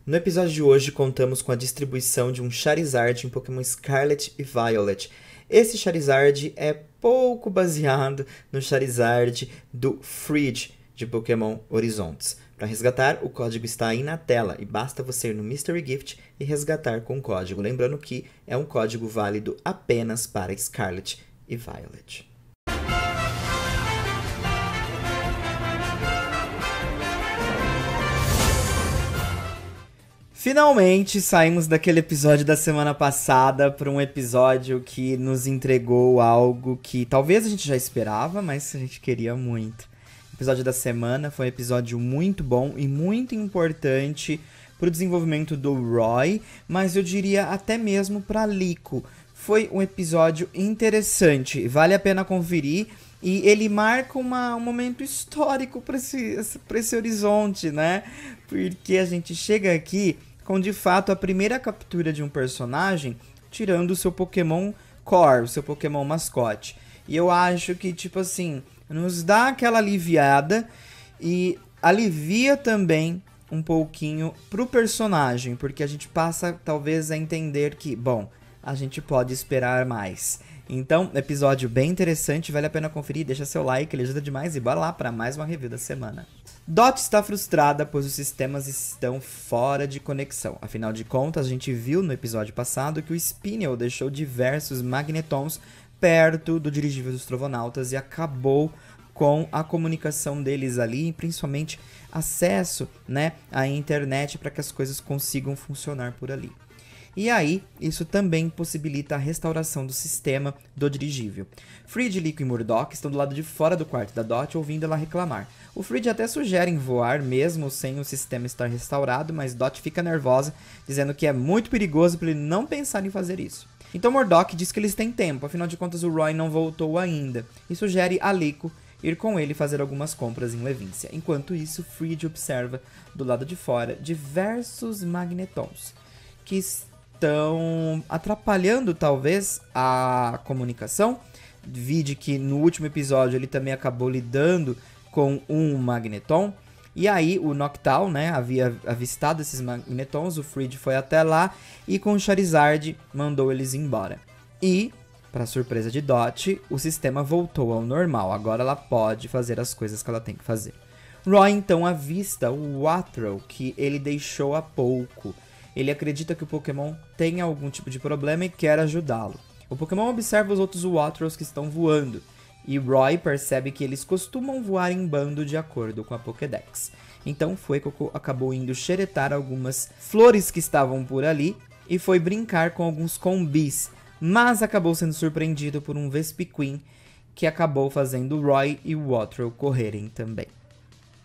No episódio de hoje, contamos com a distribuição de um Charizard em Pokémon Scarlet e Violet. Esse Charizard é pouco baseado no Charizard do Fridge de Pokémon Horizontes. Para resgatar, o código está aí na tela e basta você ir no Mystery Gift e resgatar com o código. Lembrando que é um código válido apenas para Scarlet e Violet. Finalmente saímos daquele episódio da semana passada para um episódio que nos entregou algo que talvez a gente já esperava, mas a gente queria muito. O episódio da semana foi um episódio muito bom e muito importante para o desenvolvimento do Roy, mas eu diria até mesmo para Liko. Foi um episódio interessante, vale a pena conferir. E ele marca um momento histórico para esse horizonte, né? Porque a gente chega aqui com, de fato, a primeira captura de um personagem tirando o seu Pokémon Core, o seu Pokémon mascote. E eu acho que, tipo assim, nos dá aquela aliviada e alivia também um pouquinho pro personagem, porque a gente passa, talvez, a entender que, bom, a gente pode esperar mais. Então, episódio bem interessante, vale a pena conferir, deixa seu like, ele ajuda demais e bora lá para mais uma review da semana. Dot está frustrada, pois os sistemas estão fora de conexão. Afinal de contas, a gente viu no episódio passado que o Spinel deixou diversos magnetons perto do dirigível dos Trovonautas e acabou com a comunicação deles ali, principalmente acesso, né, à internet para que as coisas consigam funcionar por ali. E aí, isso também possibilita a restauração do sistema do dirigível. Fridge, Liko e Murdock estão do lado de fora do quarto da Dot, ouvindo ela reclamar. O Fridge até sugere voar mesmo sem o sistema estar restaurado, mas Dot fica nervosa, dizendo que é muito perigoso para ele não pensar em fazer isso. Então Murdock diz que eles têm tempo, afinal de contas o Roy não voltou ainda, e sugere a Liko ir com ele fazer algumas compras em Levíncia. Enquanto isso, Fridge observa do lado de fora diversos magnetons, que estão atrapalhando talvez a comunicação. Vide que no último episódio ele também acabou lidando com um magneton. E aí o Noctowl, né, havia avistado esses magnetons, o Fridge foi até lá e com o Charizard mandou eles embora. E, para surpresa de Dot, o sistema voltou ao normal, agora ela pode fazer as coisas que ela tem que fazer. Roy então avista o Wattrel que ele deixou há pouco. Ele acredita que o Pokémon tem algum tipo de problema e quer ajudá-lo. O Pokémon observa os outros Wattrels que estão voando, e Roy percebe que eles costumam voar em bando de acordo com a Pokédex. Então Fuecoco acabou indo xeretar algumas flores que estavam por ali e foi brincar com alguns combis, mas acabou sendo surpreendido por um Vespiquen que acabou fazendo Roy e o Wattrel correrem também.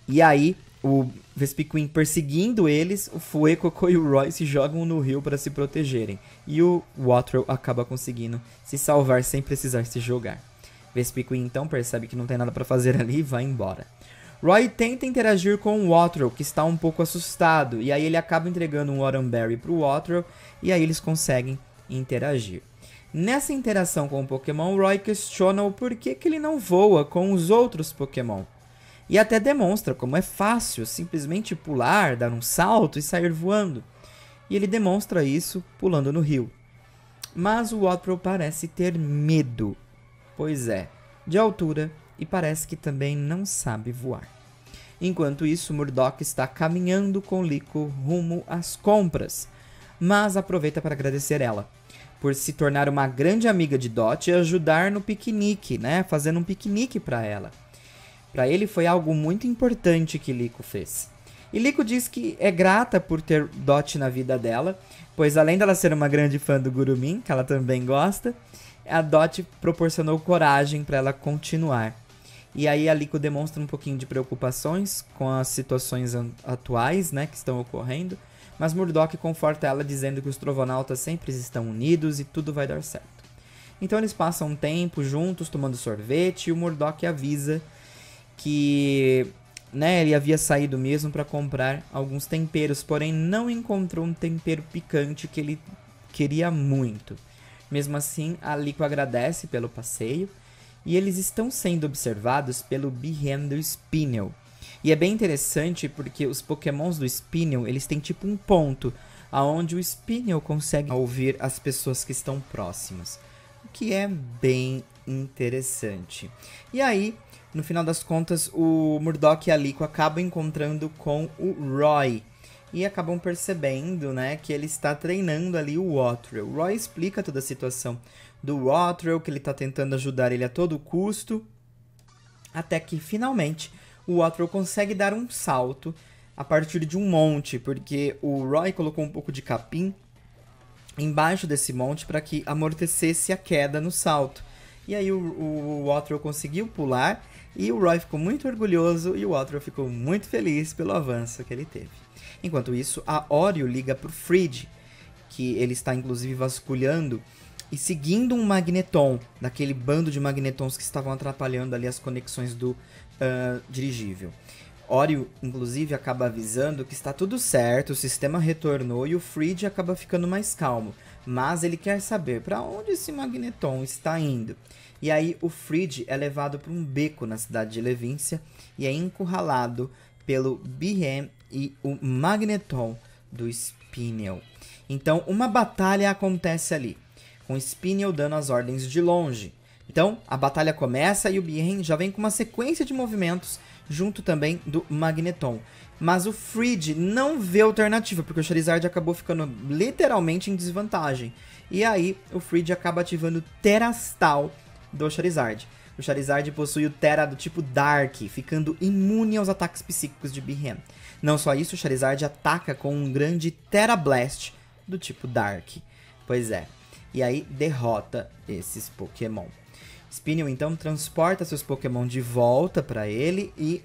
E aí, o Vespiquen perseguindo eles, o Fuecoco e o Roy se jogam no rio para se protegerem. E o Wattrel acaba conseguindo se salvar sem precisar se jogar. Vespiquen então percebe que não tem nada para fazer ali e vai embora. Roy tenta interagir com o Wattrel, que está um pouco assustado. E aí ele acaba entregando um Autumn Berry pro Wattrel. E aí eles conseguem interagir. Nessa interação com o Pokémon, Roy questiona o porquê que ele não voa com os outros Pokémon. E até demonstra como é fácil simplesmente pular, dar um salto e sair voando. E ele demonstra isso pulando no rio. Mas o Wattrel parece ter medo. Pois é, de altura e parece que também não sabe voar. Enquanto isso, Murdock está caminhando com Liko rumo às compras. Mas aproveita para agradecer ela por se tornar uma grande amiga de Dot e ajudar no piquenique, né? Fazendo um piquenique para ela. Para ele foi algo muito importante que Liko fez. E Liko diz que é grata por ter Dot na vida dela, pois além dela ser uma grande fã do Gurumin, que ela também gosta, a Dot proporcionou coragem para ela continuar. E aí a Liko demonstra um pouquinho de preocupações com as situações atuais, né, que estão ocorrendo, mas Murdock conforta ela dizendo que os Trovonautas sempre estão unidos e tudo vai dar certo. Então eles passam um tempo juntos tomando sorvete e o Murdock avisa que, né, ele havia saído mesmo para comprar alguns temperos, porém não encontrou um tempero picante que ele queria muito. Mesmo assim, a Liko agradece pelo passeio e eles estão sendo observados pelo Behem do Spinel. E é bem interessante porque os Pokémons do Spinel, eles têm tipo um ponto aonde o Spinel consegue ouvir as pessoas que estão próximas, o que é bem interessante. E aí, no final das contas, o Murdock e a Liko acabam encontrando com o Roy e acabam percebendo, né, que ele está treinando ali o Wattrel. O Roy explica toda a situação do Wattrel, que ele está tentando ajudar ele a todo custo, até que finalmente o Wattrel consegue dar um salto a partir de um monte, porque o Roy colocou um pouco de capim embaixo desse monte para que amortecesse a queda no salto. E aí o Wattrel conseguiu pular e o Roy ficou muito orgulhoso e o Wattrel ficou muito feliz pelo avanço que ele teve. Enquanto isso, a Oreo liga pro Fridge, que ele está inclusive vasculhando e seguindo um Magneton, daquele bando de Magnetons que estavam atrapalhando ali as conexões do dirigível. Oreo, inclusive, acaba avisando que está tudo certo, o sistema retornou e o Fridge acaba ficando mais calmo. Mas ele quer saber para onde esse Magneton está indo. E aí o Fridge é levado para um beco na cidade de Levíncia e é encurralado pelo Behem e o Magneton do Spinel. Então uma batalha acontece ali, com o Spinel dando as ordens de longe. Então a batalha começa e o Behem já vem com uma sequência de movimentos junto também do Magneton. Mas o Fridge não vê alternativa, porque o Charizard acabou ficando literalmente em desvantagem. E aí o Fridge acaba ativando o Terastal do Charizard. O Charizard possui o Tera do tipo Dark, ficando imune aos ataques psíquicos de Behem. Não só isso, o Charizard ataca com um grande Tera Blast do tipo Dark. Pois é, e aí derrota esses Pokémon. Spinel então transporta seus Pokémon de volta para ele e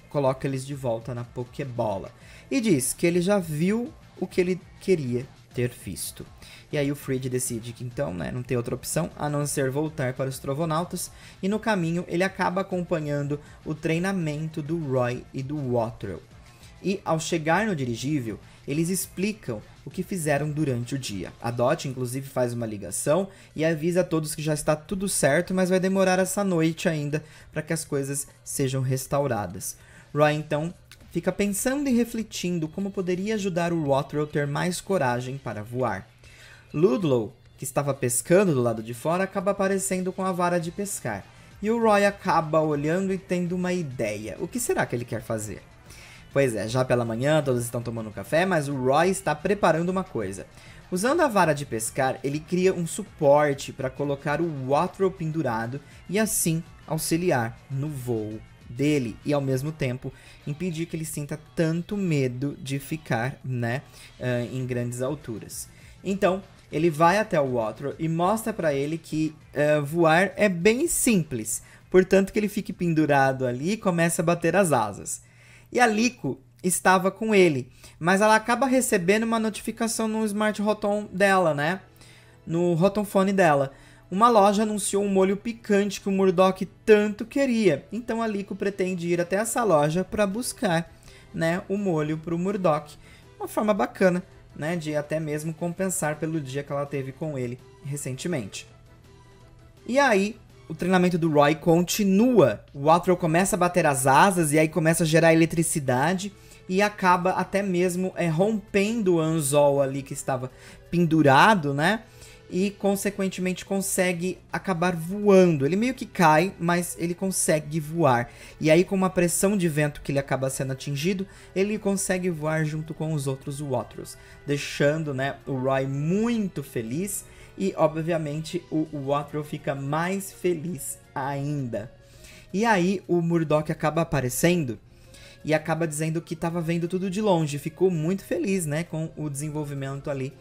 coloca eles de volta na Pokébola. E diz que ele já viu o que ele queria ter visto. E aí o Fridge decide que então, né, não tem outra opção a não ser voltar para os Trovonautas. E no caminho ele acaba acompanhando o treinamento do Roy e do Wattrel. E ao chegar no dirigível, eles explicam o que fizeram durante o dia. A Dot, inclusive, faz uma ligação e avisa a todos que já está tudo certo, mas vai demorar essa noite ainda para que as coisas sejam restauradas. Roy, então, fica pensando e refletindo como poderia ajudar o Wattrel a ter mais coragem para voar. Ludlow, que estava pescando do lado de fora, acaba aparecendo com a vara de pescar. E o Roy acaba olhando e tendo uma ideia. O que será que ele quer fazer? Pois é, já pela manhã todos estão tomando café, mas o Roy está preparando uma coisa. Usando a vara de pescar, ele cria um suporte para colocar o Wattrel pendurado e assim auxiliar no voo dele e ao mesmo tempo impedir que ele sinta tanto medo de ficar, né, em grandes alturas. Então ele vai até o Wattrel e mostra para ele que voar é bem simples, portanto que ele fique pendurado ali e comece a bater as asas. E a Liko estava com ele, mas ela acaba recebendo uma notificação no Smart Rotom dela, né? No Rotom Phone dela. Uma loja anunciou um molho picante que o Murdock tanto queria. Então a Liko pretende ir até essa loja para buscar, né, o molho para o Murdock. Uma forma bacana, né, de até mesmo compensar pelo dia que ela teve com ele recentemente. E aí o treinamento do Roy continua. O Wattrel começa a bater as asas e aí começa a gerar eletricidade e acaba até mesmo rompendo o anzol ali que estava pendurado, né? E consequentemente consegue acabar voando. Ele meio que cai, mas ele consegue voar. E aí com uma pressão de vento que ele acaba sendo atingido, ele consegue voar junto com os outros Wattrels, deixando, né, o Roy muito feliz. E, obviamente, o Wattrel fica mais feliz ainda. E aí, o Murdock acaba aparecendo e acaba dizendo que estava vendo tudo de longe. Ficou muito feliz, né, com o desenvolvimento ali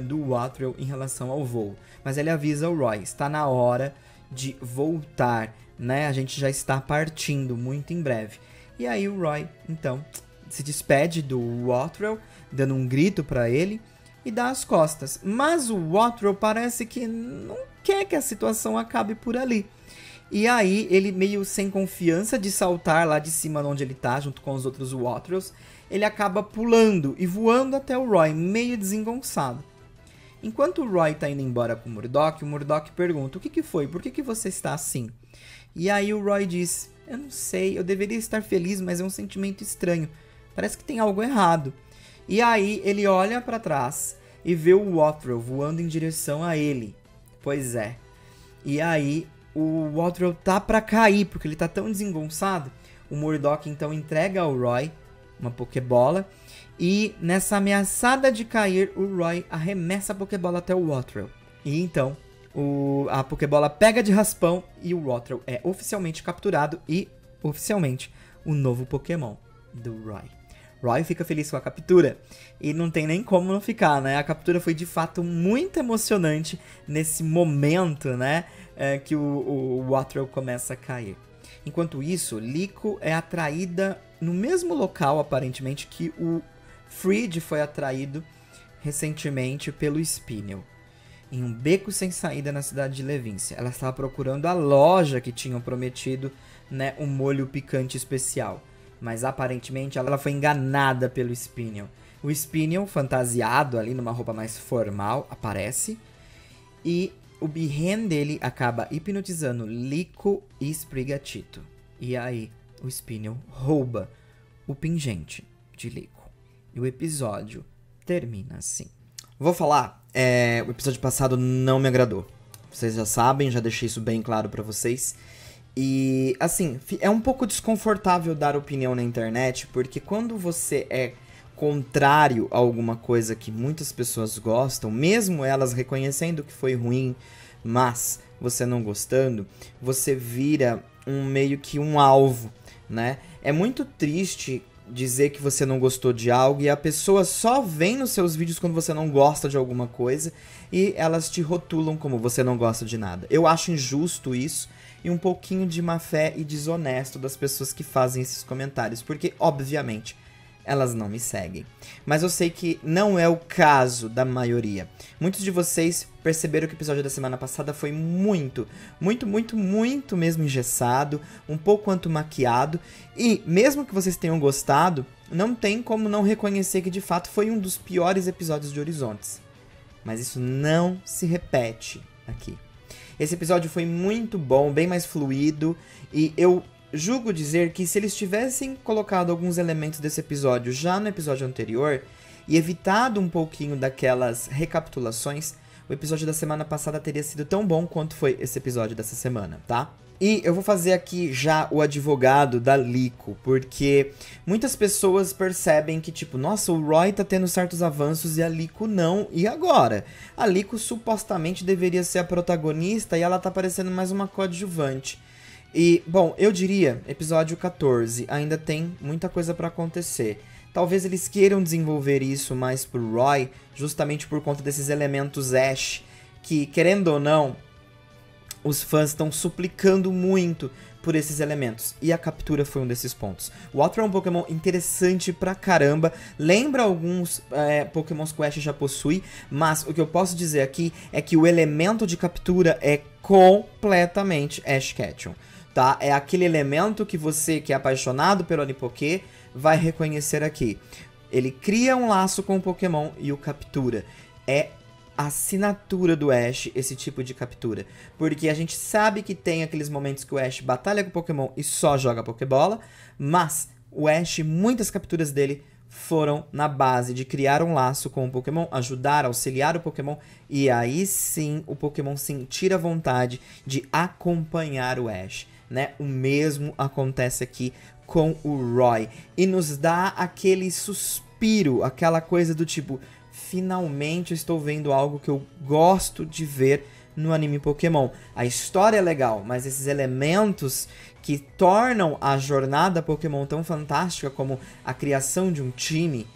do Wattrel em relação ao voo. Mas ele avisa o Roy, está na hora de voltar, né? A gente já está partindo muito em breve. E aí o Roy, então, se despede do Wattrel, dando um grito para ele e dá as costas. Mas o Wattrel parece que não quer que a situação acabe por ali. E aí ele, meio sem confiança de saltar lá de cima onde ele tá, junto com os outros Wattrels, ele acaba pulando e voando até o Roy, meio desengonçado. Enquanto o Roy tá indo embora com o Murdock pergunta: o que foi? Por que você está assim? E aí o Roy diz eu não sei, eu deveria estar feliz, mas é um sentimento estranho. Parece que tem algo errado. E aí ele olha pra trás e vê o Waltrell voando em direção a ele. Pois é. E aí o Waltrell tá pra cair, porque ele tá tão desengonçado. O Murdock então entrega ao Roy uma Pokébola. E nessa ameaçada de cair, o Roy arremessa a Pokébola até o Waltrell. E então a Pokébola pega de raspão e o Waltrell é oficialmente capturado e, oficialmente, o novo Pokémon do Roy. Roy fica feliz com a captura e não tem nem como não ficar, né? A captura foi de fato muito emocionante nesse momento, né? Que o Waltrell começa a cair. Enquanto isso, Liko é atraída no mesmo local, aparentemente, que o Fred foi atraído recentemente pelo Spinel. Em um beco sem saída na cidade de Levíncia. Ela estava procurando a loja que tinham prometido, né, um molho picante especial. Mas aparentemente ela foi enganada pelo Spinel. O Spinel, fantasiado ali numa roupa mais formal, aparece. E o birren dele acaba hipnotizando Liko e Sprigatito. E aí o Spinel rouba o pingente de Liko. E o episódio termina assim. Vou falar, o episódio passado não me agradou. Vocês já sabem, já deixei isso bem claro pra vocês. E, assim, é um pouco desconfortável dar opinião na internet, porque quando você é contrário a alguma coisa que muitas pessoas gostam, mesmo elas reconhecendo que foi ruim, mas você não gostando, você vira meio que um alvo, né? É muito triste dizer que você não gostou de algo e a pessoa só vem nos seus vídeos quando você não gosta de alguma coisa e elas te rotulam como você não gosta de nada. Eu acho injusto isso e um pouquinho de má fé e desonesto das pessoas que fazem esses comentários, porque, obviamente, elas não me seguem. Mas eu sei que não é o caso da maioria. Muitos de vocês perceberam que o episódio da semana passada foi muito mesmo engessado, um pouco quanto maquiado, e mesmo que vocês tenham gostado, não tem como não reconhecer que de fato foi um dos piores episódios de Horizontes. Mas isso não se repete aqui. Esse episódio foi muito bom, bem mais fluido, e eu julgo dizer que se eles tivessem colocado alguns elementos desse episódio já no episódio anterior e evitado um pouquinho daquelas recapitulações, o episódio da semana passada teria sido tão bom quanto foi esse episódio dessa semana, tá? E eu vou fazer aqui já o advogado da Liko, porque muitas pessoas percebem que, tipo, nossa, o Roy tá tendo certos avanços e a Liko não, e agora? A Liko supostamente deveria ser a protagonista e ela tá parecendo mais uma coadjuvante. E, bom, eu diria, episódio 14, ainda tem muita coisa pra acontecer. Talvez eles queiram desenvolver isso mais pro Roy, justamente por conta desses elementos Ash, que, querendo ou não, os fãs estão suplicando muito por esses elementos. E a captura foi um desses pontos. O Waltrell é um Pokémon interessante pra caramba. Lembra alguns Pokémons que o Ash já possui. Mas o que eu posso dizer aqui é que o elemento de captura é completamente Ash Ketchum. Tá? É aquele elemento que você que é apaixonado pelo Onipoké vai reconhecer aqui. Ele cria um laço com o Pokémon e o captura. É a assinatura do Ash, esse tipo de captura. Porque a gente sabe que tem aqueles momentos que o Ash batalha com o Pokémon e só joga Pokébola, mas o Ash, muitas capturas dele foram na base de criar um laço com o Pokémon, ajudar, auxiliar o Pokémon, e aí sim o Pokémon sentir a vontade de acompanhar o Ash, né? O mesmo acontece aqui com o Roy, e nos dá aquele suspiro, aquela coisa do tipo, finalmente eu estou vendo algo que eu gosto de ver no anime Pokémon. A história é legal, mas esses elementos que tornam a jornada Pokémon tão fantástica, como a criação de um time,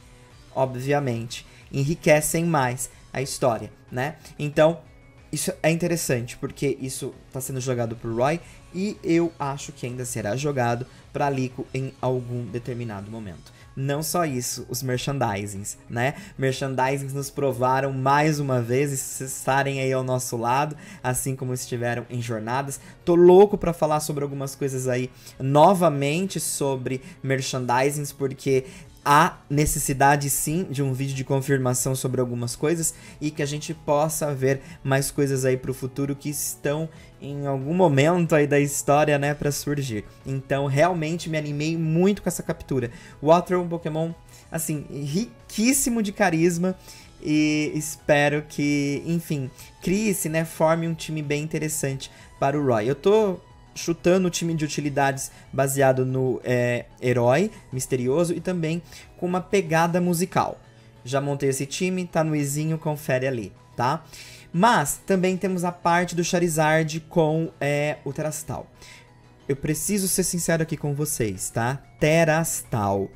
obviamente, enriquecem mais a história, né? Então, isso é interessante, porque isso está sendo jogado por Roy, e eu acho que ainda será jogado para Liko em algum determinado momento. Não só isso, os merchandisings, né? Merchandisings nos provaram mais uma vez estarem aí ao nosso lado, assim como estiveram em jornadas. Tô louco pra falar sobre algumas coisas aí novamente sobre merchandisings, porque há necessidade sim de um vídeo de confirmação sobre algumas coisas e que a gente possa ver mais coisas aí pro futuro que estão em algum momento aí da história, né, pra surgir. Então, realmente me animei muito com essa captura. O Walter é um Pokémon, assim, riquíssimo de carisma e espero que, enfim, crie-se, né, forme um time bem interessante para o Roy. Eu tô chutando o time de utilidades baseado no herói misterioso e também com uma pegada musical. Já montei esse time, tá no izinho, confere ali, tá? Mas também temos a parte do Charizard com o Terastal. Eu preciso ser sincero aqui com vocês, tá? Terastal.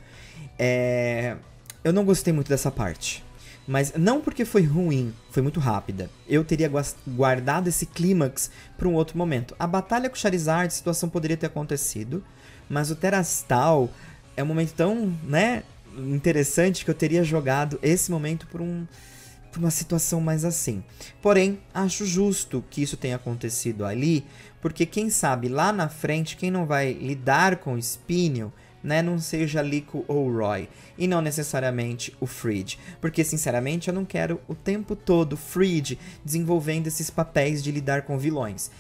Eu não gostei muito dessa parte. Mas não porque foi ruim, foi muito rápida. Eu teria guardado esse clímax para um outro momento. A batalha com o Charizard, a situação poderia ter acontecido, mas o Terastal é um momento tão, né, interessante que eu teria jogado esse momento por uma situação mais assim. Porém, acho justo que isso tenha acontecido ali, porque quem sabe lá na frente, quem não vai lidar com o Spinel, né, não seja Liko ou Roy, e não necessariamente o Fridge, porque sinceramente eu não quero o tempo todo o Fridge desenvolvendo esses papéis de lidar com vilões.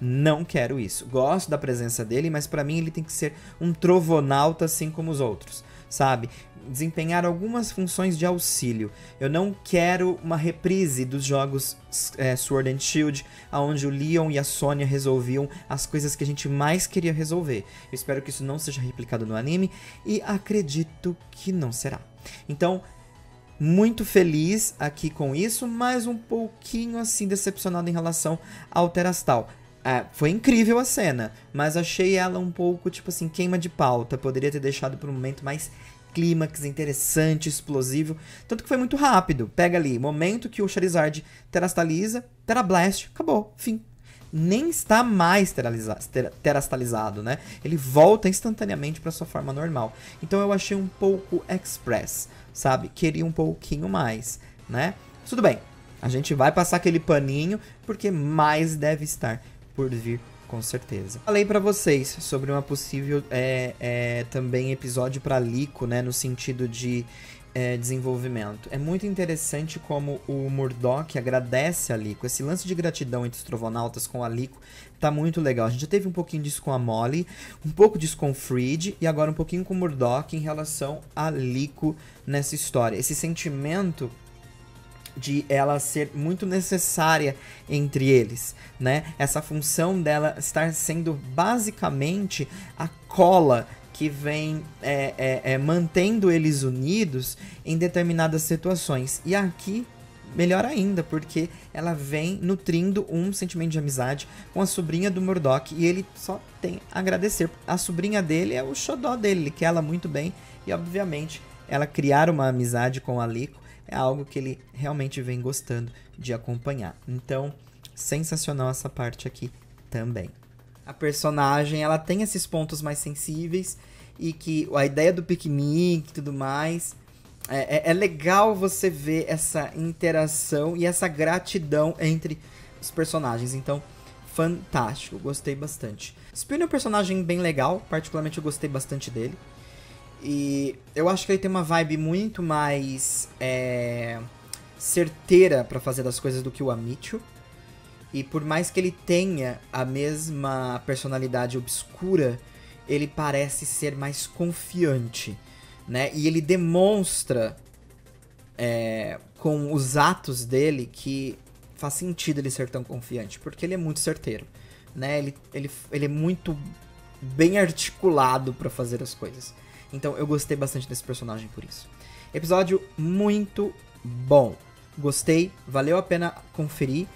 Não quero isso. Gosto da presença dele, mas pra mim ele tem que ser um trovonauta assim como os outros, sabe? Desempenhar algumas funções de auxílio. Eu não quero uma reprise dos jogos Sword and Shield, onde o Leon e a Sonya resolviam as coisas que a gente mais queria resolver. Eu espero que isso não seja replicado no anime e acredito que não será. Então, muito feliz aqui com isso, mas um pouquinho assim decepcionado em relação ao Terastal. Foi incrível a cena, mas achei ela um pouco, tipo assim, queima de pauta. Poderia ter deixado para um momento mais clímax, interessante, explosivo. Tanto que foi muito rápido. Pega ali, momento que o Charizard terastaliza, Terablast, acabou, fim. Nem está mais terastalizado, né? Ele volta instantaneamente para sua forma normal. Então eu achei um pouco express, sabe? Queria um pouquinho mais, né? Tudo bem, a gente vai passar aquele paninho, porque mais deve estar por vir, com certeza. Falei pra vocês sobre uma possível também episódio pra Liko, né, no sentido de desenvolvimento. É muito interessante como o Murdock agradece a Liko. Esse lance de gratidão entre os Trovonautas com a Liko tá muito legal. A gente já teve um pouquinho disso com a Molly, um pouco disso com o Fridge e agora um pouquinho com o Murdock em relação a Liko nessa história. Esse sentimento de ela ser muito necessária entre eles, né? Essa função dela estar sendo basicamente a cola que vem mantendo eles unidos em determinadas situações. E aqui, melhor ainda, porque ela vem nutrindo um sentimento de amizade com a sobrinha do Murdock e ele só tem a agradecer. A sobrinha dele é o xodó dele, ele quer ela muito bem e, obviamente, ela criar uma amizade com a Liko é algo que ele realmente vem gostando de acompanhar. Então, sensacional essa parte aqui também. A personagem, ela tem esses pontos mais sensíveis e que a ideia do piquenique e tudo mais, é legal você ver essa interação e essa gratidão entre os personagens. Então, fantástico, gostei bastante. Spinel é um personagem bem legal, particularmente eu gostei bastante dele. E eu acho que ele tem uma vibe muito mais certeira pra fazer as coisas do que o Amityville. E por mais que ele tenha a mesma personalidade obscura, ele parece ser mais confiante, né? E ele demonstra com os atos dele que faz sentido ele ser tão confiante, porque ele é muito certeiro, né? Ele é muito bem articulado pra fazer as coisas. Então eu gostei bastante desse personagem por isso. Episódio muito bom. Gostei, valeu a pena conferir.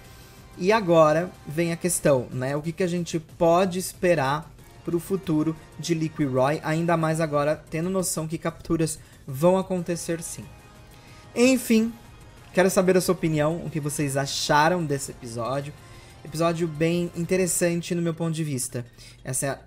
E agora vem a questão, né? O que a gente pode esperar para o futuro de Liko e Roy, ainda mais agora tendo noção que capturas vão acontecer sim. Enfim, quero saber a sua opinião, o que vocês acharam desse episódio. Episódio bem interessante no meu ponto de vista. Essa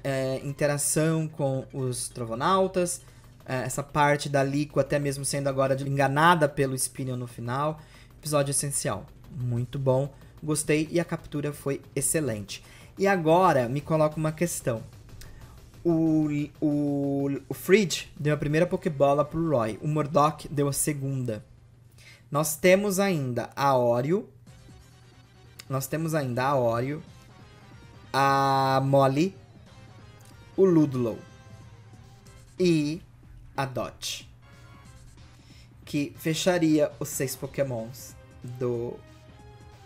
interação com os Trovonautas, essa parte da Liko até mesmo sendo agora enganada pelo Spinel no final. Episódio essencial, muito bom, gostei e a captura foi excelente. E agora me coloca uma questão. O Fridge deu a primeira Pokébola pro Roy. O Murdoch deu a segunda. Nós temos ainda a Oreo. A Molly. O Ludlow. E a Dot. Que fecharia os 6 Pokémons do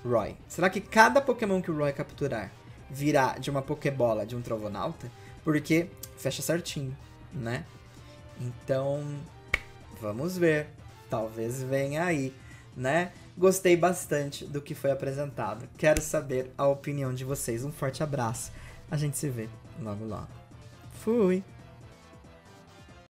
Roy. Será que cada Pokémon que o Roy capturar virá de uma Pokébola de um Trovonauta? Porque fecha certinho, né? Então, vamos ver. Talvez venha aí, né? Gostei bastante do que foi apresentado. Quero saber a opinião de vocês. Um forte abraço. A gente se vê logo logo. Fui!